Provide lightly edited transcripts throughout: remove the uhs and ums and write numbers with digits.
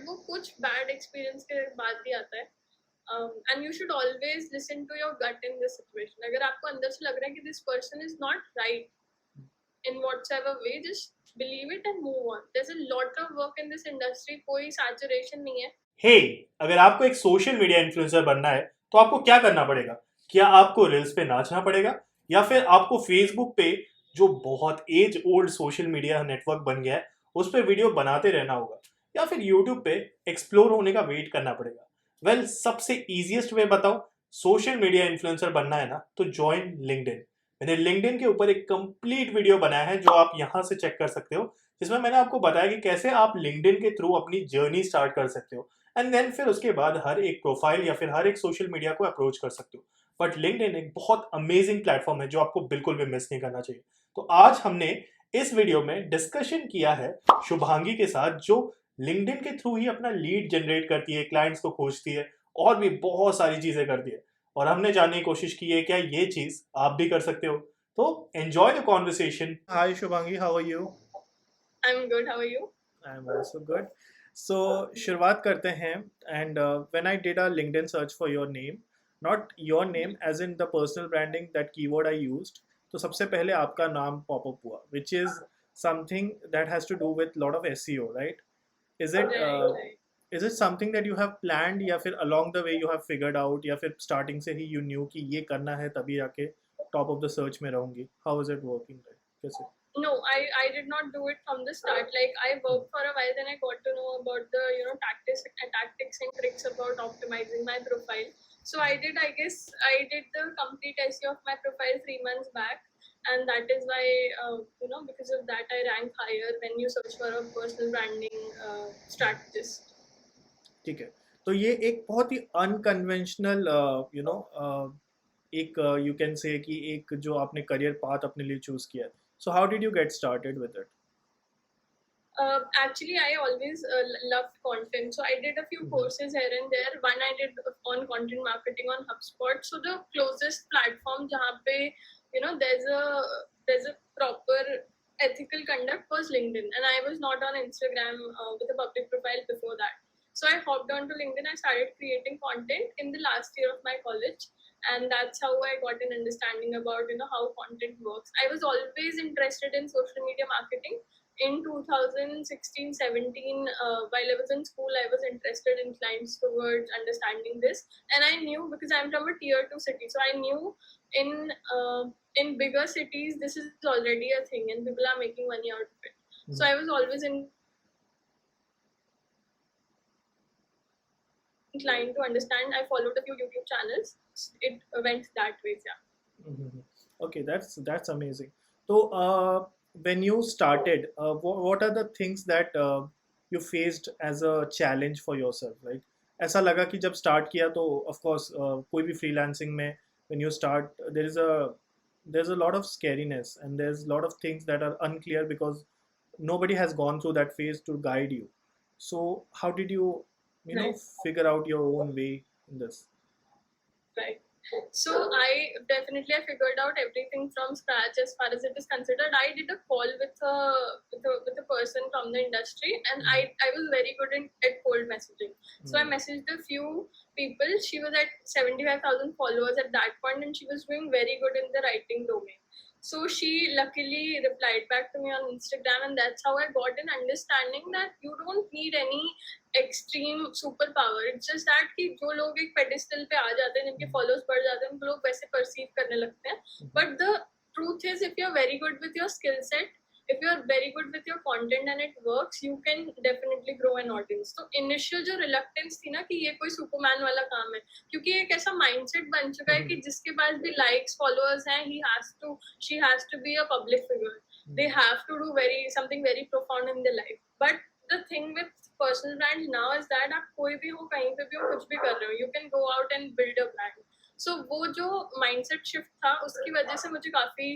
But वो कुछ bad experience के बाद ही आता है. And you should always listen to your gut in this situation. अगर आपको अंदर से लग रहा है कि this person is not right in whatsoever way, just believe it and move on. There's a lot of work in this industry. कोई saturation नहीं है. हे, अगर आपको एक सोशल मीडिया इन्फ्लुएंसर बनना है तो आपको क्या करना पड़ेगा? क्या आपको रील्स पे नाचना पड़ेगा, या फिर आपको फेसबुक पे, जो बहुत age old social media network बन गया है, उस पर वीडियो बनाते रहना होगा, या फिर यूट्यूब पे एक्सप्लोर होने का वेट करना पड़ेगा? वेल, सबसे इजीएस्ट वे बताओ. सोशल मीडिया इन्फ्लुएंसर बनना है ना, तो ज्वाइन लिंक्डइन. मैंने लिंक्डइन के ऊपर एक कंप्लीट वीडियो बनाया है जो आप यहाँ से चेक कर सकते हो, जिसमें मैंने आपको बताया कि कैसे आप लिंक्डइन के थ्रू अपनी जर्नी स्टार्ट कर सकते हो, एंड देन फिर उसके बाद हर एक प्रोफाइल या फिर हर एक सोशल मीडिया को अप्रोच कर सकते हो. बट लिंक्डइन एक बहुत अमेजिंग प्लेटफॉर्म है जो आपको बिल्कुल भी मिस नहीं करना चाहिए. तो आज हमने इस वीडियो में डिस्कशन किया है शुभांगी के साथ, जो लिंक्डइन के थ्रू ही अपना लीड जनरेट करती है, क्लाइंट्स को खोजती है, और भी बहुत सारी चीजें करती है. और हमने जानने की कोशिश की है क्या ये चीज आप भी कर सकते हो. तो enjoy the conversation. Hi Shubhangi, how are you? I'm good. How are you? I am also good. So शुरुआत करते हैं. And when I did a LinkedIn search for your name, not your name as in the personal branding, that keyword I used, तो सबसे पहले आपका नाम pop up हुआ, which is something that has to do with lot of SEO, right? Is it Right. Is it something that you have planned, या फिर along the way you have figured out, या फिर स्टार्टिंग से ही you new कि ये करना है तभी आके टॉप ऑफ द सर्च में रहूंगी? How is it working? कैसे? No, I did not do it from the start. Like I worked for a while, then I got to know about the tactics and tricks about optimizing my profile. So I guess I did the complete SEO of my profile 3 months back, and that is why because of that I rank higher when you search for a personal branding strategist. ठीक है. तो ये एक बहुत ही unconventional एक you can say कि एक जो आपने करियर पाथ अपने लिए चूज किया है. So how did you get started with it? Actually, I always loved content, so I did a few courses here and there. One I did on content marketing on HubSpot. So the closest platform जहाँ पे there's a proper ethical conduct was LinkedIn, and I was not on Instagram with a public profile before that. So I hopped onto LinkedIn. I started creating content in the last year of my college, and that's how I got an understanding about how content works. I was always interested in social media marketing. In 2016-17, while I was in school, I was interested in clients towards understanding this, and I knew, because I'm from a tier 2 city, so I knew in bigger cities this is already a thing and people are making money out of it. So I was always inclined to understand. I followed a few YouTube channels. It went that way. Okay, that's amazing. So when you started, what are the things that you faced as a challenge for yourself? Like ऐसा लगा कि जब start किया तो of course कोई भी freelancing में when you start there's a lot of scariness, and there's a lot of things that are unclear because nobody has gone through that phase to guide you. So how did you Right. figure out your own way in this? Right. So I figured out everything from scratch as far as it is considered. I did a call with a person from the industry, and I was very good at cold messaging. So I messaged a few people. She was at 75,000 followers at that point, and she was doing very good in the writing domain. So she luckily replied back to me on Instagram, and that's how I got an understanding that you don't need any extreme superpower. It's just that कि जो लोग एक pedestal पे आ जाते हैं, जिनके followers बढ़ जाते हैं, उनको लोग वैसे perceive करने लगते हैं. But the truth is, if you're very good with your skill set, if you're very good with your content and it works, you can definitely grow an audience. तो initial जो reluctance थी ना कि ये कोई superman वाला काम है, क्योंकि एक ऐसा mindset बन चुका है कि जिसके पास भी likes, followers हैं, she has to be a public figure. They have to do something very profound in their life. But the thing with personal brands now is that आप कोई भी हो, कहीं पे भी हो, कुछ भी कर रहे हो, you can go out and build a brand. So वो जो mindset shift था, उसकी वजह से मुझे काफी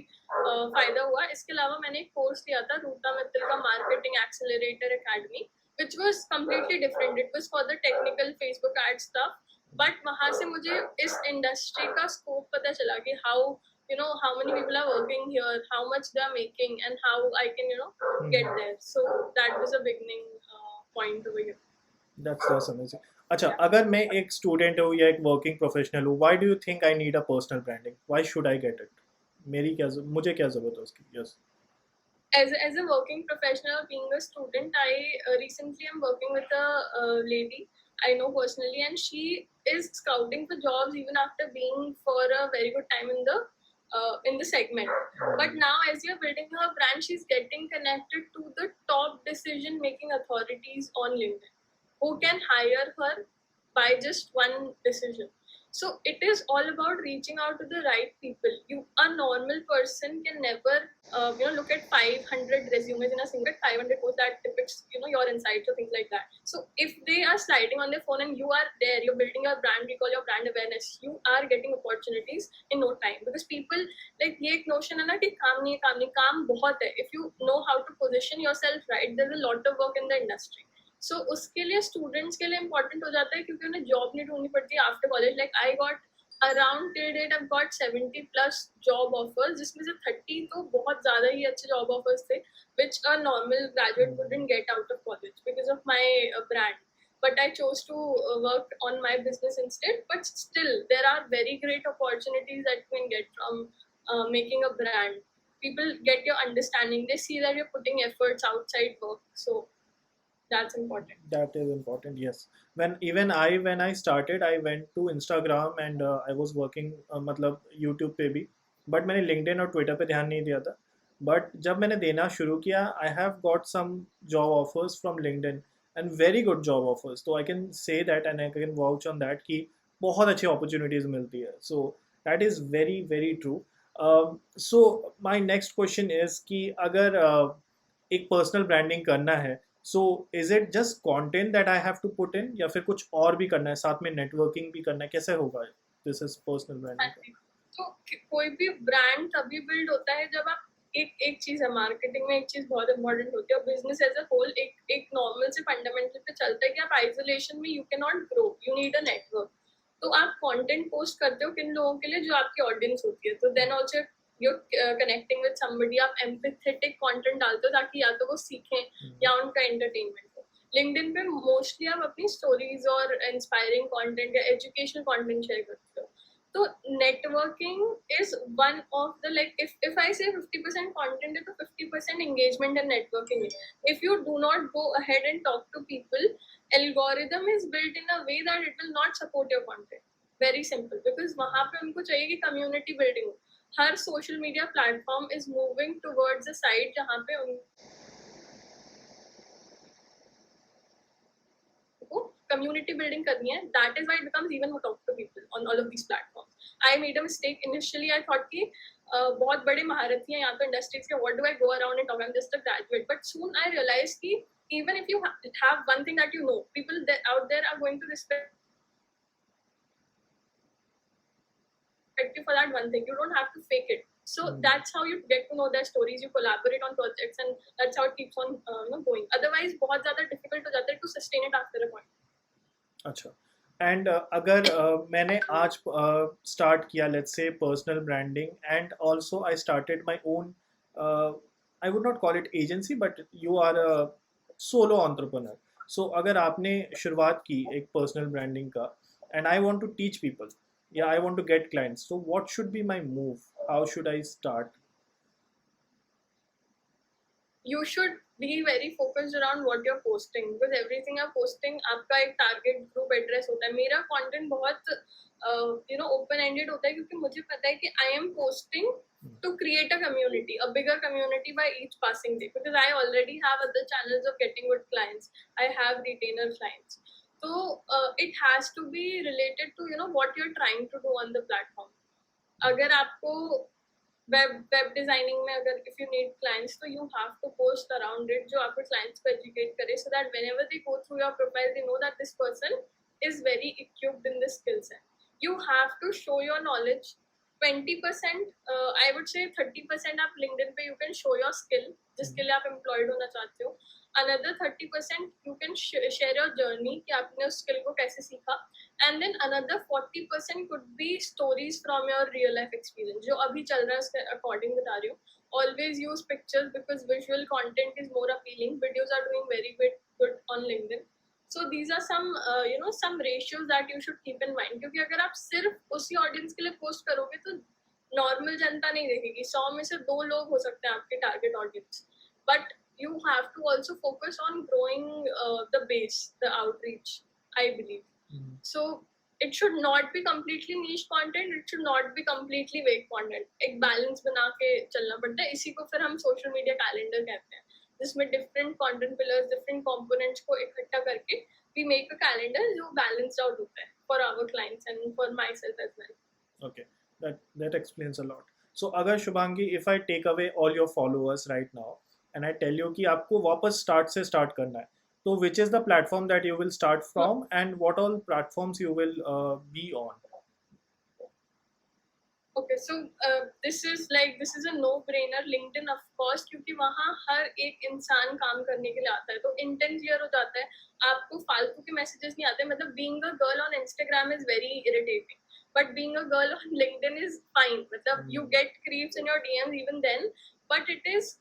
फायदा हुआ. इसके अलावा मैंने एक कोर्स लिया था रूता मित्तल का marketing accelerator academy, which was completely different. It was for the technical Facebook ad stuff. But वहाँ से मुझे इस इंडस्ट्री का स्कोप पता चला कि how many people are working here, how much they are making, and how I can get there. So that was a beginning point over here. That's amazing. अच्छा, अगर मैं एक स्टूडेंट हूँ या एक वर्किंग प्रोफेशनल हूँ, why do you think I need a personal branding? Why should I get it? मुझे क्या जरूरत है उसकी? Yes. As a working professional, being a student, I recently am working with a lady I know personally, and she is scouting for jobs even after being for a very good time in the segment. But now, as you're building her brand, she's getting connected to the top decision making authorities on LinkedIn who can hire her by just one decision. So it is all about reaching out to the right people. A normal person can never look at 500 resumes in a single 500 posts that depicts your insights or things like that. So if they are sliding on their phone and you are there, you're building your brand, we call your brand awareness, you are getting opportunities in no time. Because people like ये एक notion है ना कि काम बहुत है. If you know how to position yourself right, there's a lot of work in the industry. So उसके लिए स्टूडेंट्स के लिए इम्पोर्टेंट हो जाता है क्योंकि उन्हें जॉब नहीं ढूंढनी पड़ती after college. Like I got around till date I got 70 plus job offers, जिसमें से 30 तो बहुत ज्यादा ही अच्छे जॉब ऑफर्स थे which a normal graduate wouldn't get out of college because of my brand. But I chose to work on my business instead. But still, there are very great opportunities that you can get from making a brand. People get your understanding. They see that you're putting efforts outside work. So that's important. That is important, yes. When I started, I went to Instagram and I was working मतलब YouTube पे भी, but मैंने LinkedIn और Twitter पे ध्यान नहीं दिया था. But जब मैंने देना शुरू किया, I have got some job offers from LinkedIn and very good job offers. So I can say that and I can vouch on that कि बहुत अच्छी opportunities मिलती है. So that is very very true. So my next question is कि अगर एक personal branding करना है, so is it just content that I have to put in, या फिर कुछ और भी करना है, साथ में नेटवर्किंग भी करना है? कैसे होगा दिस इज पर्सनल हाँ ब्रांडिंग का? जी. तो कोई भी ब्रांड तभी बिल्ड होता है जब आप एक एक चीज है, मार्केटिंग में एक चीज बहुत इंपॉर्टेंट होती है और बिजनेस एज अ होल एक एक नॉर्मल से फंडामेंटल पे चलता है कि आप आइसोलेशन में you can not grow, you need a network. तो आप कंटेंट पोस्ट करते हो किन लोगों के लिए, जो आपकी ऑडियंस होती है. तो then also you connecting with somebody, आप एम्पैथेटिक कंटेंट डालते हो ताकि या तो वो सीखें या उनका एंटरटेनमेंट हो. लिंक्डइन पे मोस्टली आप अपनी स्टोरीज और इंस्पायरिंग कंटेंट या एजुकेशनल कंटेंट शेयर करते हो. So networking is one of the, like, if I say 50% content is to 50% engagement and networking. If you do not go ahead and talk to people, algorithm is built in a way that it will not support your content. Very simple, because वहाँ पे उनको चाहिए कि community building हो. हर social media platform is moving towards a side जहाँ पे को community building करनी है. That is why it becomes even more talk to people on all of these platforms. I made a mistake initially. I thought कि बहुत बड़े महारथी हैं यहाँ तो इंडस्ट्रीज के, what do I go around and talk, I'm just a graduate. But soon I realized कि even if you have one thing that you know, people out there are going to respect you for that one thing. You don't have to fake it. So that's how you get to know their stories. You collaborate on projects, and that's how it keeps on going. Otherwise, बहुत ज़्यादा difficult हो जाता है to sustain it after a point. अच्छा, and अगर मैंने आज start किया, let's say personal branding, and also I started my own, I would not call it agency, but you are a solo entrepreneur. So अगर आपने शुरुआत की एक पर्सनल ब्रांडिंग का, and I want to teach people, या I want to get clients, so what should be my move? How should I start? You should be very focused around what you're posting, because everything you're posting आपका एक target group address होता है. मेरा content बहुत open ended होता है क्योंकि मुझे पता है कि I am posting to create a community, a bigger community by each passing day, because I already have other channels of getting good clients. I have retainer clients. So it has to be related to what you're trying to do on the platform. अगर आपको web designing में अगर if you need clients, तो you have to post around it जो आपके clients को educate करे, so that whenever they go through your profile they know that this person is very equipped in this skill set. You have to show your knowledge. 20%, I would say 30% आप LinkedIn पे you can show your skill जिसके लिए आप employed होना चाहते हो. Another 30% you can share your journey कि आपने उस स्किल को कैसे सीखा. And then another 40% could be stories from your real life experience जो अभी चल रहा है उसके अकॉर्डिंग बता रही हूँ. Always use pictures because visual content is more appealing. Videos are doing very good on LinkedIn. So these are some some ratios that you should keep in mind, क्योंकि अगर आप सिर्फ उसी ऑडियंस के लिए पोस्ट करोगे तो नॉर्मल जनता नहीं देखेगी. 100 में से 2 लोग हो सकते हैं आपके target audience, but you have to also focus on growing the base, the outreach, I believe. So it should not be completely niche content, it should not be completely vague content. एक balance बना के चलना पड़ता है. इसी को फिर हम social media calendar कहते हैं, जिसमें different content pillars, different components को इकट्ठा करके we make a calendar जो balanced out होता है for our clients and for myself as well. Okay, that explains a lot. So अगर Shubhangi, if I take away all your followers right now and I tell you कि आपको वापस start से start करना है, तो which is the platform that you will start from and what all platforms you will be on? Okay, so this is a no-brainer. LinkedIn of course, क्योंकि वहाँ हर एक इंसान काम करने के लिए आता है, तो इंटेंट क्लियर हो जाता है, आपको फालतू के मैसेजेस नहीं आते. मतलब being a girl on Instagram is very irritating, but being a girl on LinkedIn is fine. मतलब you get creeps in your DMs even then, but it is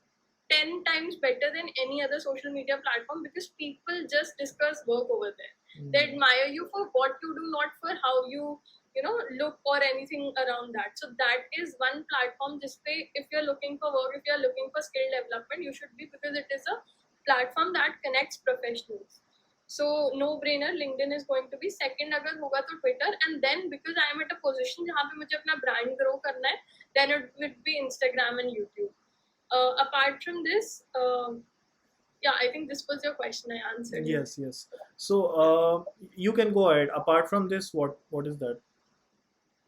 10 times better than any other social media platform because people just discuss work over there. They admire you for what you do, not for how you look or anything around that. So that is one platform जिस पे if you're looking for work, if you're looking for skill development, you should be, because it is a platform that connects professionals. So no brainer, LinkedIn is going to be second. अगर होगा तो Twitter, and then because I am at a position जहाँ पे मुझे अपना brand grow करना है, then it would be Instagram and YouTube. Apart from this, yeah, I think this was your question. I answered. Yes. So you can go ahead. Apart from this, what is that?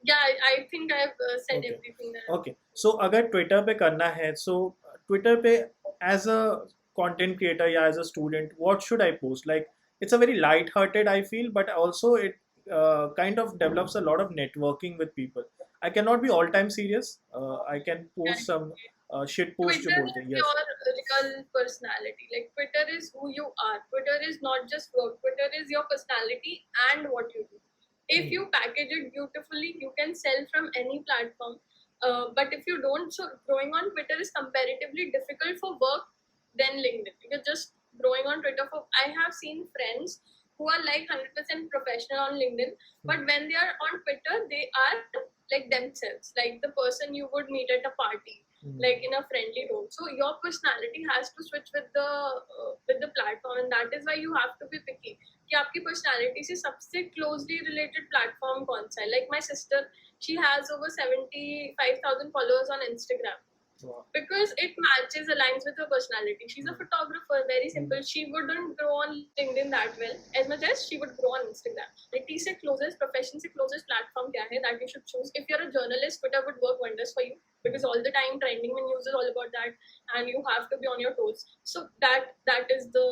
Yeah, I think I've said Okay. everything there. Okay. So अगर Twitter पे करना है, so Twitter पे as a content creator या as a student, what should I post? Like it's a very light-hearted, I feel, but also it kind of develops a lot of networking with people. I cannot be all time serious. I can post some shit post जो Twitter बोलते हैं. is Yes. your real personality. Like Twitter is who you are. Twitter is not just work. Twitter is your personality and what you do. If you package it beautifully, you can sell from any platform. But if you don't, so growing on Twitter is comparatively difficult for work than LinkedIn. You're just growing on Twitter. I have seen friends who are like 100% professional on LinkedIn, but when they are on Twitter, they are like themselves, like the person you would meet at a party, like in a friendly tone. So your personality has to switch with the platform, and that is why you have to be picky कि आपकी personality से सबसे closely related platform कौन सा है. Like my sister, she has over 75,000 followers on Instagram. Wow. Because it matches, aligns with her personality. She's a photographer, very simple. She wouldn't grow on LinkedIn that well as much as she would grow on Instagram. IT से closest, profession से closest platform क्या है that you should choose. If you're a journalist, Twitter would work wonders for you because all the time trending news is all about that, and you have to be on your toes. So that is the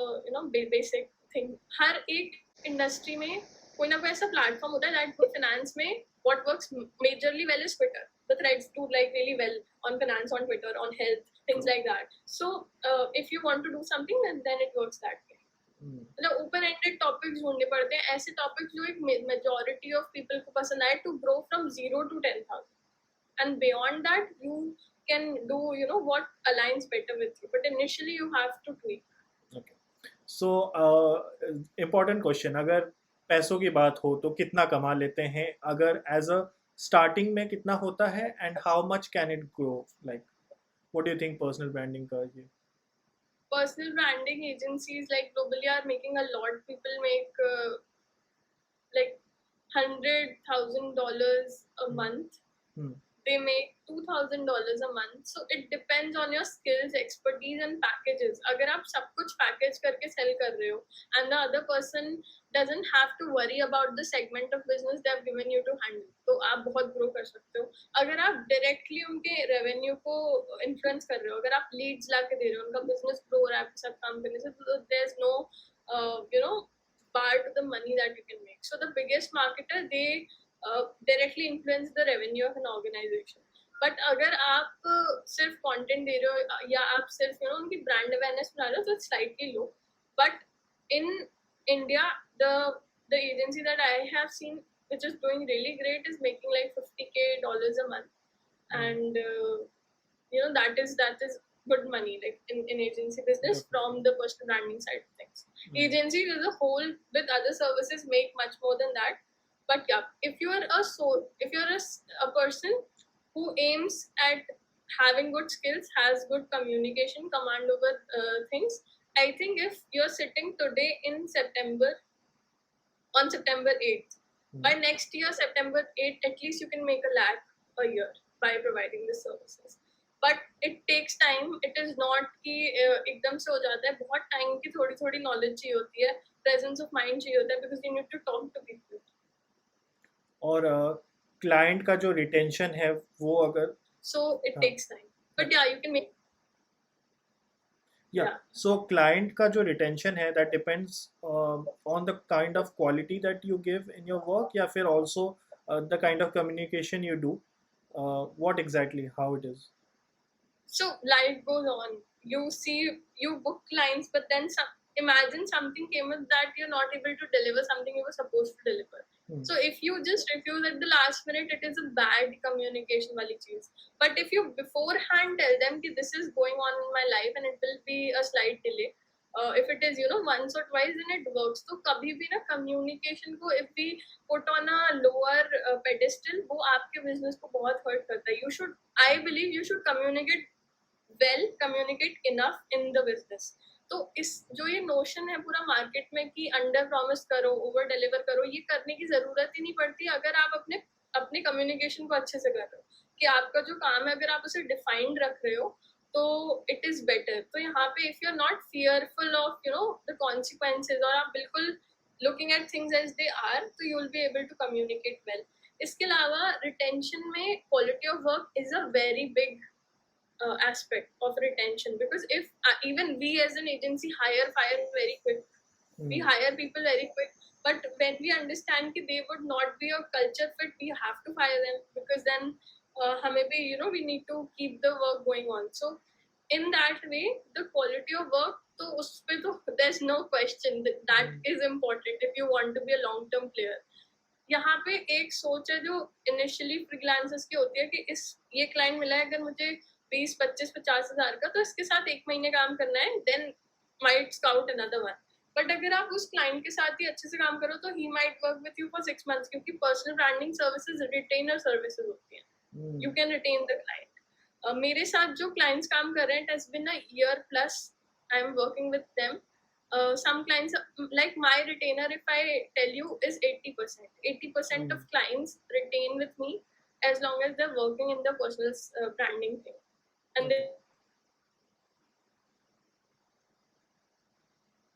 basic thing. हर एक industry में कोई ना कोई ऐसा platform होता है that finance में what works majorly well is Twitter. The threads do like really well on finance, on Twitter, on health, things like that. So if you want to do something, then it works that way. मतलब open ended topics ढूंढने पड़ते हैं, ऐसे topics जो एक majority of people को पसंद आए, to grow from 0 to 10,000, and beyond that you can do what aligns better with you, but initially you have to tweak. Okay. So important question, अगर पैसों की बात हो तो कितना कमा लेते हैं, अगर as a starting में कितना होता है, and how much can it grow? Like what do you think personal branding का ये? Personal branding agencies like globally are making a lot. People make like $100,000 a month. They make $2,000 a month. So it depends on your skills, expertise and packages. अगर आप सब कुछ package करके sell कर रहे हो and the other person doesn't have to worry about the segment of business they have given you to handle, तो आप बहुत grow कर सकते हो. अगर आप directly उनके revenue को influence कर रहे हो, अगर आप leads ला के दे रहे हो, उनका business grow हो रहा है आपके साथ काम करने से, तो there's no bar to the money that you can make. So the biggest marketer, they directly influence the revenue of an organization. But अगर आप सिर्फ content दे रहे हो या आप सिर्फ उनकी brand awareness बना रहे हो, तो it's slightly low. But in India, the agency that I have seen which is doing really great is making like $50,000 a month, and that is good money, like in agency business from the personal branding side of things. Agencies as a whole with other services make much more than that. But yeah, if you're a person who aims at having good skills, has good communication, command over things, I think if you're sitting today in September, on September 8th, by next year, September 8th, at least you can make a lakh a year by providing the services. But it takes time. It is not कि एकदम से हो जाता है. बहुत time की थोड़ी knowledge चाहिए होती है, presence of mind चाहिए होता है, because you need to talk to people. और क्लाइंट का जो रिटेंशन है वो अगर So it takes time. But yeah, you can make. Yeah. So client का जो retention है that depends on the kind of quality that you give in your work या फिर also the kind of communication you do. What exactly, how it is? So life goes on. You book clients, but then imagine something came up that you're not able to deliver something you were supposed to deliver. So if you just refuse at the last minute, it is a bad communication wali cheez. But if you beforehand tell them that this is going on in my life and it will be a slight delay, if it is once or twice, then it works. So kabhi bhi na communication ko if we put on a lower pedestal, वो आपके business को बहुत hurt करता है. I believe you should communicate well, communicate enough in the business. तो इस जो ये नोशन है पूरा मार्केट में कि अंडर प्रॉमिस करो, ओवर डिलीवर करो, ये करने की जरूरत ही नहीं पड़ती अगर आप अपने कम्युनिकेशन को अच्छे से कर रहे हो. कि आपका जो काम है अगर आप उसे डिफाइंड रख रहे हो तो इट इज बेटर. तो यहाँ पे if you are not fearful of the consequences और आप बिल्कुल looking at things as they are, तो you will be able to communicate well. इसके अलावा रिटेंशन में quality of work is a very big aspect of retention, because if even we as an agency hire very quick, we hire people very quick, but when we understand that they would not be a culture fit, we have to fire them, because then hame bhi, we need to keep the work going on. So in that way the quality of work, तो उस पे तो there's no question that is important if you want to be a long term player. यहाँ पे एक सोच है जो इनिशियली फ्रीलांसर्स की होती है कि ये क्लाइंट मिला है, अगर मुझे 20, 25, 50 हजार का, तो इसके साथ 1 महीने काम करना है, then might scout another one. But अगर आप उस क्लाइंट के साथ ही अच्छे से काम करो तो he might work with you for 6 months, क्योंकि personal branding services retainer services होती हैं. You can retain the client. मेरे साथ जो क्लाइंट्स काम कर रहे हैं, it has been a year plus I am working with them. Some clients, like my retainer, if I tell you, is 80%. 80% of clients retain with me as long as they're working in the personal branding thing. And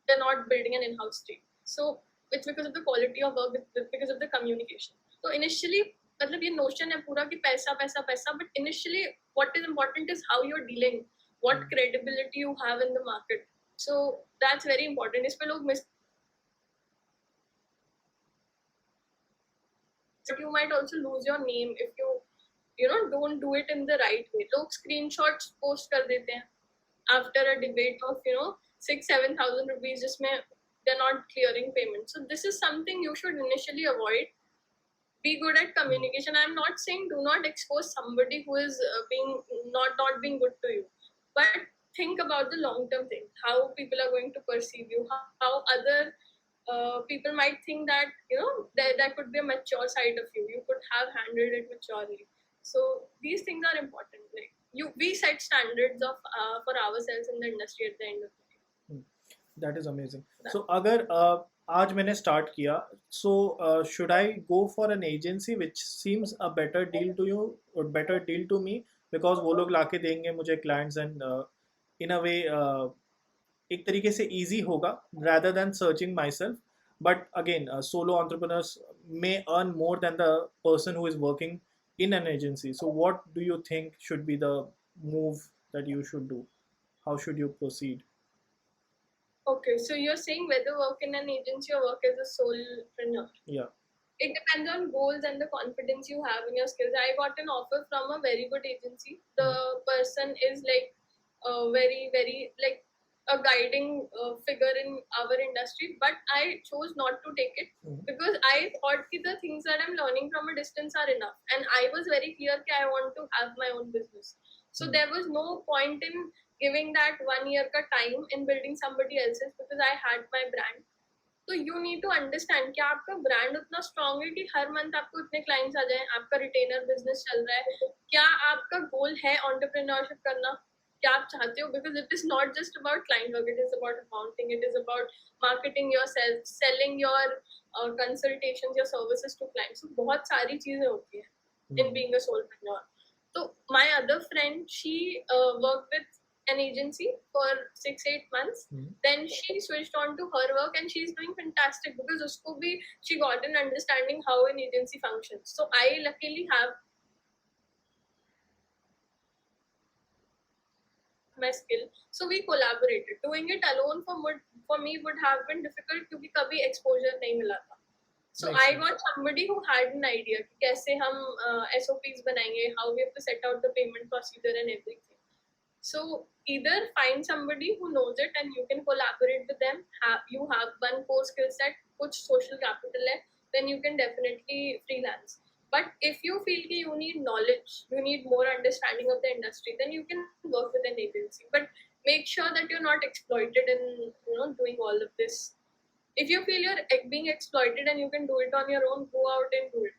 they're not building an in-house team. So it's because of the quality of work, because of the communication. So initially, मतलब ये notion है पूरा कि पैसा पैसा पैसा, but initially what is important is how you're dealing, what credibility you have in the market. So that's very important. इस पे लोग miss. But you might also lose your name if you don't do it in the right way. लोग screenshots post कर देते हैं after a debate of 6,000-7,000 rupees जिसमें they're not clearing payment. So this is something you should initially avoid. Be good at communication. I'm not saying do not expose somebody who is being not being good to you, but think about the long-term thing, how people are going to perceive you, how other people might think that there could be a mature side of you. You could have handled it maturely. So these things are important. Like we set standards of for ourselves in the industry at the end of the day. That is amazing. So अगर आज मैंने start किया, so should I go for an agency which seems a better deal to you or better deal to me, because वो लोग लाके देंगे मुझे clients and in a way एक तरीके से easy होगा rather than searching myself. But again, solo entrepreneurs may earn more than the person who is working in an agency. So what do you think should be the move that you should do? How should you proceed? Okay, so you're saying whether work in an agency or work as a solopreneur. Yeah. It depends on goals and the confidence you have in your skills. I got an offer from a very good agency. The person is like very, very like a guiding figure in our industry, but I chose not to take it because I thought that the things that I'm learning from a distance are enough, and I was very clear that I want to have my own business. So there was no point in giving that 1 year का time in building somebody else's because I had my brand. तो you need to understand कि आपका brand उतना strong है कि हर month आपको इतने clients आ जाएं, आपका retainer business चल रहा है, क्या आपका goal है entrepreneurship करना, क्या आप चाहते हो, because it is not just about client work, it is about accounting, it is about marketing yourself, selling your consultations, your services to clients. So बहुत सारी चीजें होती है in being a solopreneur. So my other friend, she worked with an agency for 6-8 months. Then she switched on to her work and she's doing fantastic because usko bhi she got an understanding how an agency functions. So I luckily have my skill. So we collaborated. Doing it alone for me would have been difficult क्योंकि कभी exposure नहीं मिला था. So I got somebody who had an idea कि कैसे हम SOPs बनाएंगे, how we have to set out the payment procedure and everything. So either find somebody who knows it and you can collaborate with them. You have one core skill set, कुछ social capital है, then you can definitely freelance. But if you feel that you need knowledge, you need more understanding of the industry, then you can work with an agency. But make sure that you're not exploited in doing all of this. If you feel you're being exploited and you can do it on your own, go out and do it.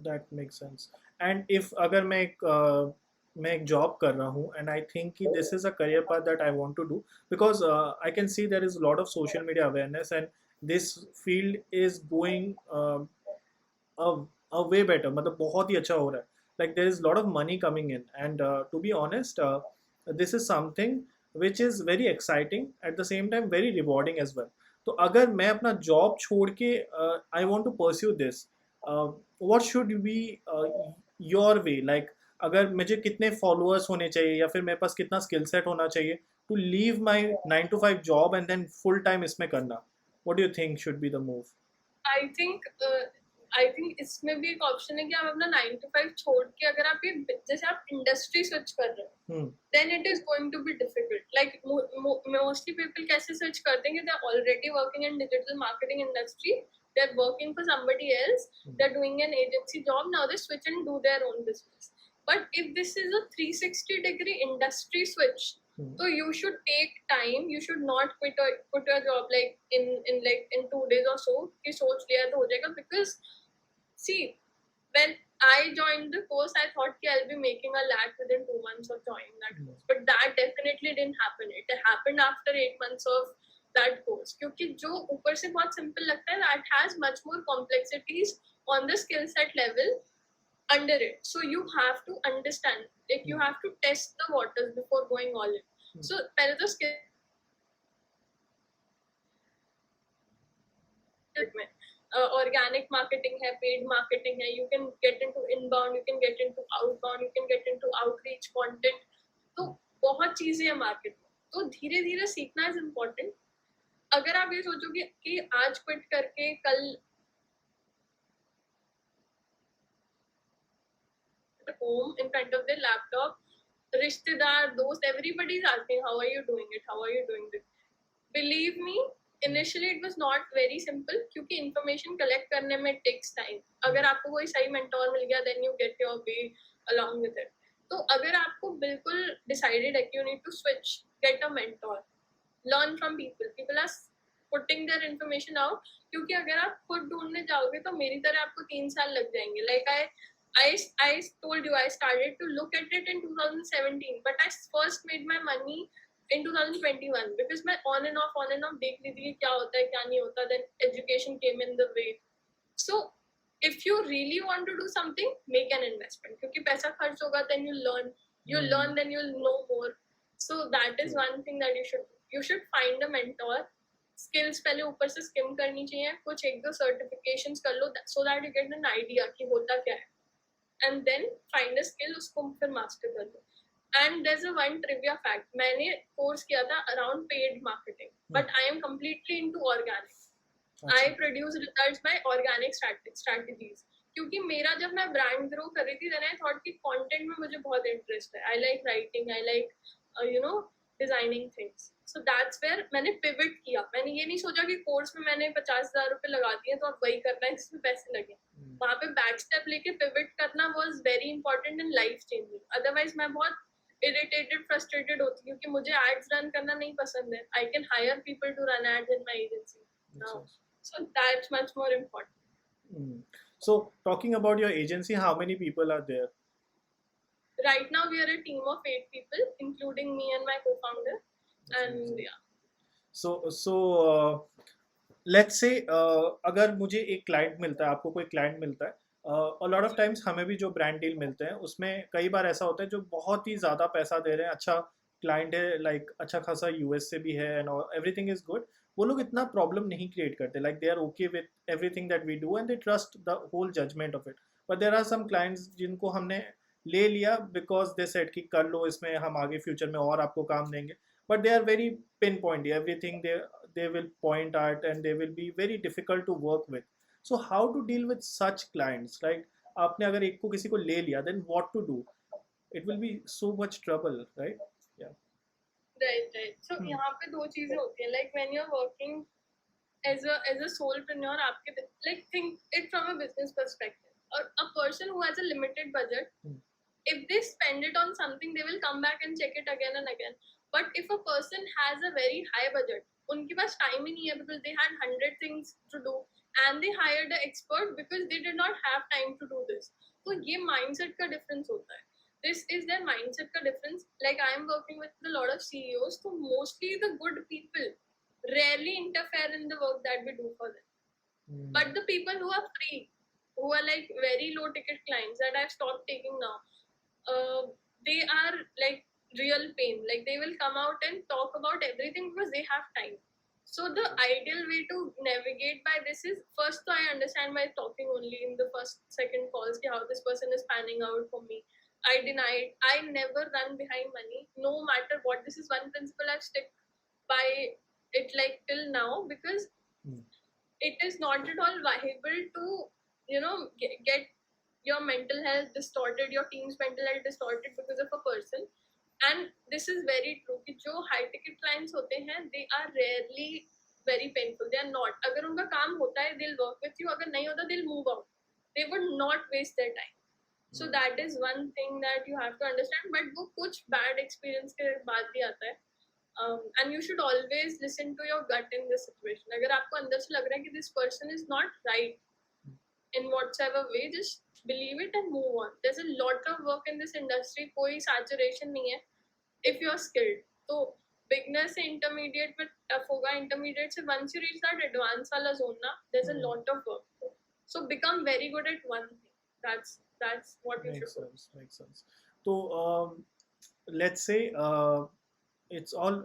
That makes sense. And if अगर मैं एक job कर रहा हूँ and I think कि this is a career path that I want to do because I can see there is a lot of social media awareness and this field is going a way better. मतलब बहुत ही अच्छा हो रहा है. Like there is a lot of money coming in and to be honest, this is something which is very exciting at the same time very rewarding as well. तो अगर मैं अपना जॉब छोड़ के I want to pursue this, what should be your way? Like अगर मुझे कितने followers होने चाहिए या फिर मेरे पास कितना स्किल सेट होना चाहिए to leave my 9 to 5 job and then full time इसमें करना? What do you think should be the move? I think इसमें भी एक ऑप्शन है कि आप अपना 9 to 5 छोड़ के अगर आप ये जैसे आप इंडस्ट्री स्विच कर रहे हो then it is going to be difficult. Like mostly people कैसे स्विच करते हैं कि they are already working in digital marketing industry, they are working for somebody else, they're doing an agency job, now they switch and do their own business. But if this is a 360-degree industry switch, so you should take time, you should not quit your job like in 2 days or so कि सोच लिया तो हो जाएगा. Because see, when I joined the course I thought कि I'll be making a lakh within 2 months of joining that course, but that definitely didn't happen. It happened after 8 months of that course क्योंकि जो ऊपर से बहुत simple लगता है that has much more complexities on the skill set level under it. So you have to understand, like you have to test the waters before going all in. So पहले तो skill में organic marketing है, paid marketing है, you can get into inbound, you can get into outbound, you can get into outreach content. तो बहुत चीजें हैं market में, तो धीरे धीरे सीखना is important. अगर आप ये सोचोगे कि आज क्विट करके कल home in front of their laptop, रिश्तेदार दोस्त everybody is asking how are you doing it, how are you doing this. Believe me, initially it was not very simple क्योंकि information collect करने में takes time. अगर आपको कोई सही mentor मिल गया then you get your way along with it. तो अगर आपको बिल्कुल decided है कि you need to switch, get a mentor, learn from people are putting their information out. क्योंकि अगर आप खुद ढूंढने जाओगे तो मेरी तरह आपको 3 साल लग जाएंगे. Like I told you, I started to look at it in 2017, but I first made my money in 2021 because मैं on and off देख रही थी क्या होता है क्या नहीं होता. Then education came in the way. So if you really want to do something, make an investment क्योंकि पैसा खर्च होगा then you learn then you'll know more. So that is one thing that you should find a mentor. Skills पहले ऊपर से scheme करनी चाहिए, कुछ 1-2 सर्टिफिकेशंस कर लो so that you get an idea कि होता क्या है, and then find a skill, उसको फिर master कर लो. And there's a one trivia fact, मैंने कोर्स किया था around paid marketing, but I am completely into organic. I produce results by organic strategies क्योंकि मेरा जब मैं ब्रांड ग्रो कर रही थी then I thought कि कंटेंट में मुझे बहुत इंटरेस्ट है. I like writing, I like designing things. So that's where मैंने pivot किया. मैंने ये नहीं सोचा कि कोर्स में मैंने 50,000 रुपए लगा दिए तो अब वही करना है जिसमें पैसे लगे. वहाँ पे बैक स्टेप लेके pivot करना was very important and life changing. Otherwise मैं बहुत इरिटेटेड फ्रस्ट्रेटेड होती हूँ क्योंकि मुझे एड्स रन करना नहीं पसंद है. I can hire people to run ads in my agency now. So that's much more important. So talking about your agency, how many people are there? Right now we are a team of 8 people, including me and my co-founder. And yeah. So let's say अगर मुझे एक client मिलता है, आपको कोई client मिलता है, a lot of times हमें भी जो ब्रांड डील मिलते हैं उसमें कई बार ऐसा होता है जो बहुत ही ज़्यादा पैसा दे रहे हैं, अच्छा क्लाइंट है, लाइक अच्छा खासा यूएस से भी है एंड एवरीथिंग इज गुड, वो लोग इतना प्रॉब्लम नहीं क्रिएट करते, like they are okay with everything that we do and they trust the whole judgement of it. But there are some clients जिनको हमने ले लिया बिकॉज दे सेड कि कर लो, इसमें हम आगे फ्यूचर में और आपको काम देंगे, but they are very pinpoint, everything they will point at and they will be very difficult to work with. So how to deal with such clients, like आपने अगर एक को किसी को ले लिया, then what to do? It will be so much trouble, right? Yeah. Right. So यहाँ पे दो चीजें होती हैं, like when you're working as a solopreneur, आपके like think it from a business perspective, or a person who has a limited budget, if they spend it on something they will come back and check it again and again. But if a person has a very high budget, उनके पास time ही नहीं है because they had 100 things to do and they hired an expert because they did not have time to do this. तो ये mindset का difference होता है. This is their mindset का difference. Like I am working with a lot of CEOs, so mostly the good people rarely interfere in the work that we do for them. But the people who are free, who are like very low ticket clients that I've stopped taking now, they are like real pain. Like they will come out and talk about everything because they have time. So the ideal way to navigate by this is, first so I understand by talking only in the first second calls how this person is panning out for me. I deny it. I never run behind money, no matter what. This is one principle I've stuck by it like till now, because it is not at all viable to get your mental health distorted, your team's mental health distorted because of a person. And this is very true कि जो high ticket clients होते हैं, they are rarely very painful. They are not. अगर उनका काम होता है, they'll work with you. अगर नहीं होता, they'll move out. They would not waste their time. So that is one thing that you have to understand. But वो कुछ bad experience के बाद भी आता है. And you should always listen to your gut in this situation. अगर आपको अंदर से लग रहा है कि this person is not right in whatsoever way, just believe it and move on. There's a lot of work in this industry. कोई saturation नहीं है if you're skilled. तो beginner से intermediate में tough होगा, intermediate से once you reach that advanced वाला zone ना, there's a lot of work. So become very good at one thing. That's what you should do. Makes sense. तो let's say it's all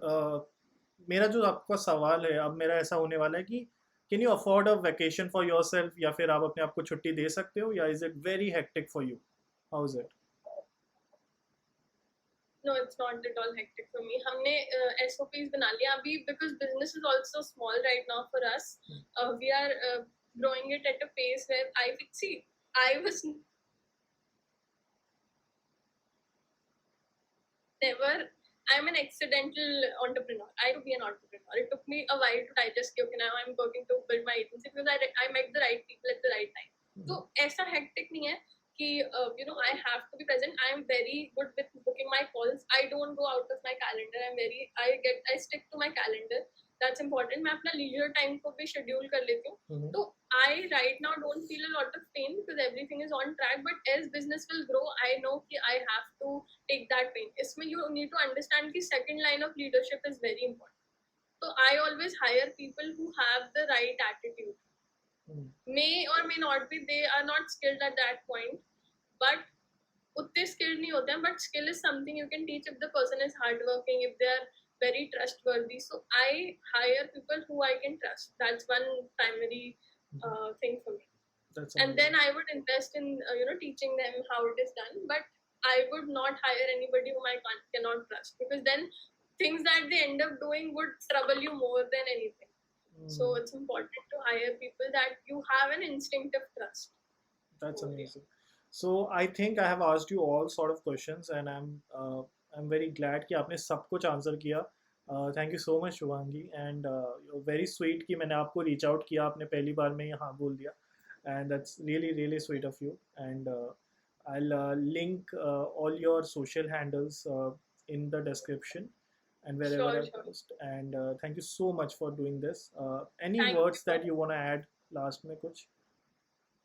मेरा जो आपका सवाल है, अब मेरा ऐसा होने वाला है कि can you afford a vacation for yourself, या फिर आप अपने आप को छुट्टी दे सकते हो, या is it very hectic for you? How is it? No, it's not at all hectic for me. हमने SOPs बना लिया अभी because business is also small right now for us. We are growing it at a pace where I was never. I'm an accidental entrepreneur. I had to be an entrepreneur. It took me a while to digest कि okay, now I'm working to build my agency because I met the right people at the right time. तो ऐसा hectic नहीं है कि I have to be present. I'm very good with booking my calls. I don't go out of my calendar. I stick to my calendar. That's important. मैं अपना leisure time को भी schedule कर लेती हूँ. तो I right now don't feel a lot of pain because everything is on track. But as business will grow, I know कि I have to take that pain. इसमें you need to understand कि second line of leadership is very important. So I always hire people who have the right attitude. May or may not be, they are not skilled at that point, but उतने skilled नहीं होते हैं. But skill is something you can teach if the person is hardworking, if they are very trustworthy. So I hire people who I can trust. That's one primary thing for me. And then I would invest in teaching them how it is done. But I would not hire anybody whom I cannot trust, because then things that they end up doing would trouble you more than anything. So it's important to hire people that you have an instinctive trust. That's amazing. So I think I have asked you all sort of questions, and I'm very glad कि आपने सब कुछ answer किया. Thank you so much, Shubhangi, and you're very sweet कि मैंने आपको reach out किया, आपने पहली बार में ही हाँ बोल दिया, and that's really really sweet of you. And I'll link all your social handles in the description and wherever Sure, I sure. post. And thank you so much for doing this. Any Thank words you. that you want to add last में कुछ?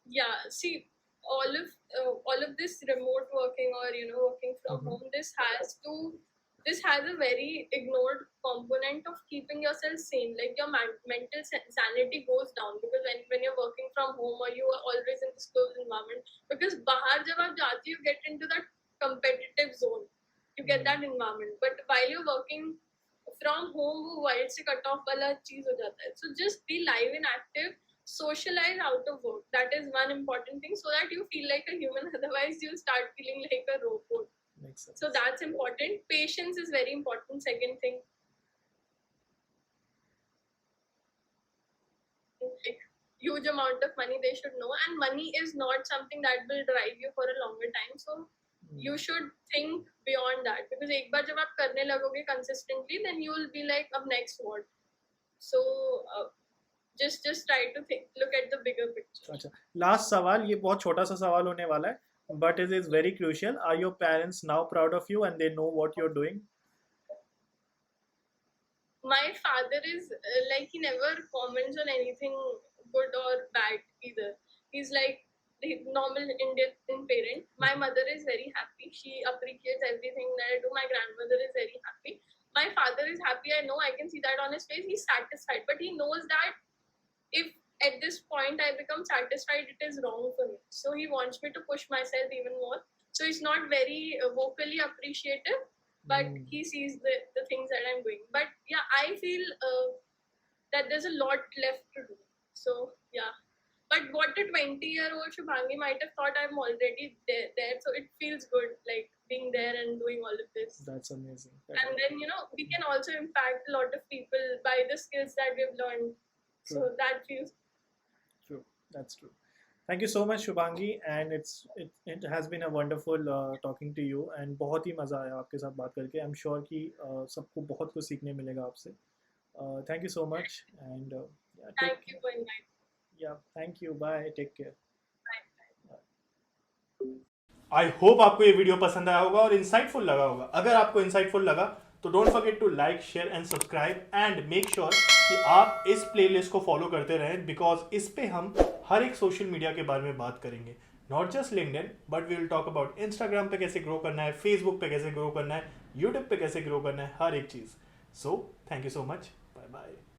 Yeah, see, all of this remote working, or working from Mhm. home, this has a very ignored component of keeping yourself sane. Like your mental sanity goes down, because when you're working from home, or you are always in this closed environment, because bahar jab aap jaate, you get into that competitive zone, you get that environment. But while you're working from home, वो wild से cut off वाला चीज हो जाता है. So just be live and active, socialize out of work. That is one important thing, so that you feel like a human. Otherwise, you'll start feeling like a robot. Makes sense. So that's important. Patience is very important. Second thing, like huge amount of money they should know, and money is not something that will drive you for a longer time. So you should think beyond that, because एक बार जब आप करने लगोगे consistently, then you will be like, अब next what? So just try to look at the bigger picture. अच्छा, last सवाल, ये बहुत छोटा सा सवाल होने वाला है, but it is very crucial. Are your parents now proud of you and they know what you're doing? My father is like, he never comments on anything good or bad either. He's like the normal Indian parent. My mother is very happy. She appreciates everything that I do. My grandmother is very happy. My father is happy. I know, I can see that on his face. He's satisfied, but he knows that if at this point I become satisfied, it is wrong for me. So he wants me to push myself even more. So he's not very vocally appreciative, but he sees the things that I'm doing. But yeah, I feel that there's a lot left to do. So yeah. But what a 20-year-old Shubhangi might have thought, I'm already there. So it feels good, like being there and doing all of this. That's amazing. And then, we can also impact a lot of people by the skills that we've learned. So True. that feels True. That's true. Thank you so much, Shubhangi, and it has been a wonderful talking to you, and बहुत ही मज़ा आया आपके साथ बात करके. I'm sure कि सबको बहुत कुछ सीखने मिलेगा आपसे. Thank you so much, and yeah, thank you for inviting. yeah, thank you. Bye. Take care. Bye. I hope आपको ये वीडियो पसंद आया होगा और इंसाइटफुल लगा होगा. अगर आपको इंसाइटफुल लगा तो don't forget to like, share and subscribe, and make sure कि आप इस प्लेलिस्ट को फॉलो करते रहें, बिकॉज इस पे हम हर एक सोशल मीडिया के बारे में बात करेंगे. Not just LinkedIn, but we will talk about Instagram पे कैसे ग्रो करना है, फेसबुक पे कैसे ग्रो करना है, यूट्यूब पे कैसे ग्रो करना है, हर एक चीज़. So thank you so much. Bye bye.